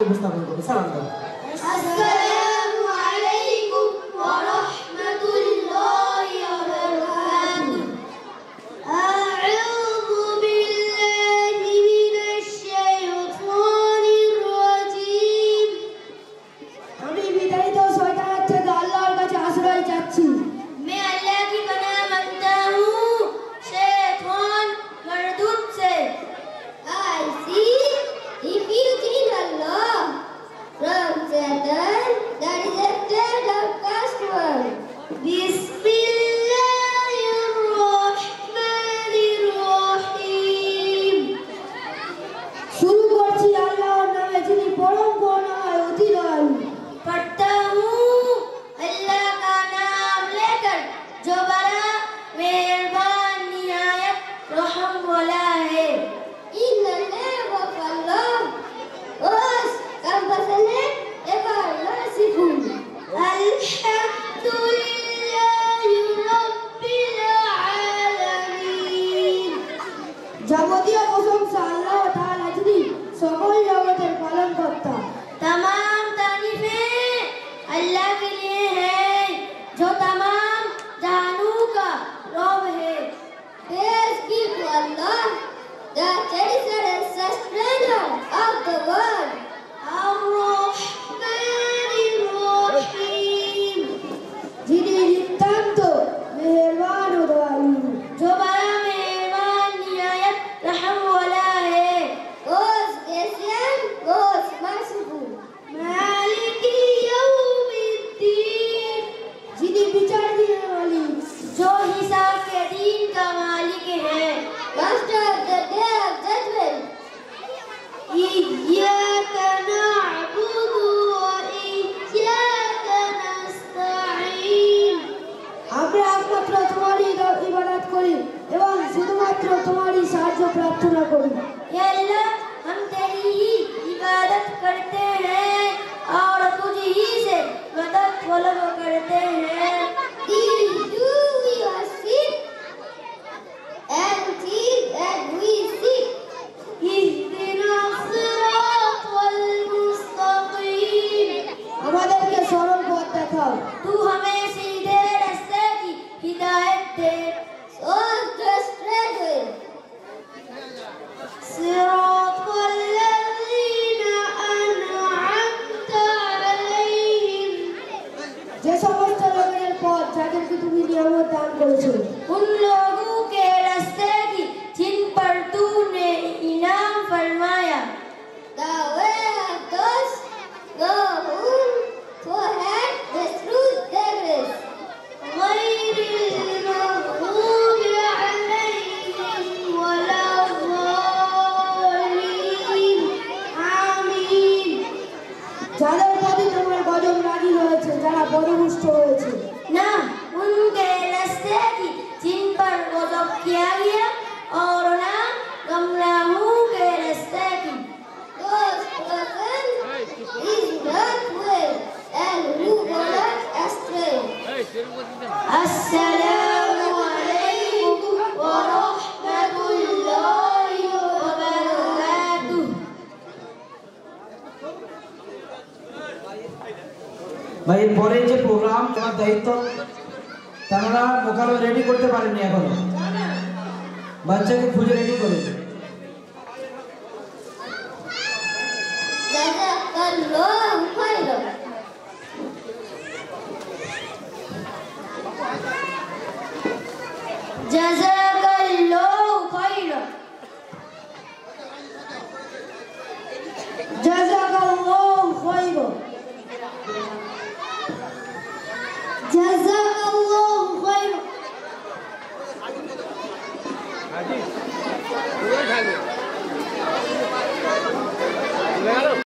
উপস্থাপন করবে। সালাম দাও। আসসালামু আলাইকুম ওয়া রাহমাতুল্লাহি ওয়া বারাকাতুহু। আউযু বিল্লাহি মিনাশ শাইতানির রাজীম। আমি বিতাড়িত শয়তানের থেকে আল্লাহর কাছে আশ্রয় চাচ্ছি। मैं अल्लाह की पनाह मांगता हूँ शैतान मरदूद से। I see if you think Allah from Satan, that is a third outcast one. Bismillahirrahmanirrahim. শুরু করছি আল্লাহর নামে যিনি পরম করুণাময় অতি দয়ালু। पढ़ता हूँ अल्लाह का नाम लेकर जो बड़ा मेहरबान निहायत रहम वाला है। In the name of Allah, most compassionate, ever merciful. Alhamdulillahi Rabbil Alamin. যাবতীয় প্রশংসা আল্লাহ তাআলা যিনি সকল জগতের পালনকর্তা। तमाम तारीफें अल्लाह के लिए है जो तमाम जानू का रब है। Praise be to Allah, the cherisher and sustainer of the world. Ar-Rahmanir-Rahim. যিনি নিতান্ত মেহেরবান ও দয়ালু। जो बड़ा मेहरबान निहायत रहम वाला है। Most gracious, most merciful. मालिकी यौमिद्दीन. যিনি বিচার দিনের মালিক। जो हिसाब के दीन का मालिक है। Master of the day of judgment. इय्याका नअबुदु व इय्याका नस्ताईन. আমরা একমাত্র তোমারই ইবাদত করি এবং শুধুমাত্র তোমারই সাহায্য প্রার্থনা করি। या अल्लाह, हम तेरी ही इबादत करते हैं और तुझ ही से मदद तलब करते हैं। Do we worship and think that we seek. اهدنا الصراط المستقيم. আমাদেরকে সরল পথ দেখাও। तू हमें सीधे रास्ते की हिदायत दे। صراط الذين أنعمت عليهم. যে সমস্ত লোকের পথ যাদেরকে তুমি নিয়ামত দান করেছো। उन लोगों के रास्ते की जिन पर तूने इनाम फरमाया। The way of those who had the truth there is. غير المغضوب عليهم ولا الضالين. آمين. যাদের প্রতি তোমার গজব রাগী হয়েছে, যারা পদভুষ্ট হয়েছে। ना उनके रास्ते की जिन पर गजब किया गया और ना गुमराहों के रास्ते की. Those person is not well and who go not astray. Assalamu alaikum wa rahmatullahi wa barakatuh. ভাই পরে যে প্রোগ্রাম তোমার দায়িত্ব তারা মোকালো রেডি করতে পারেনি এখনো, বাচ্চাকে খুঁজে রেডি করে। Jazakallahu khairan. Jazakallahu khairan. জাযাকাল্লাহু খায়রান। Jazakallahu khairan.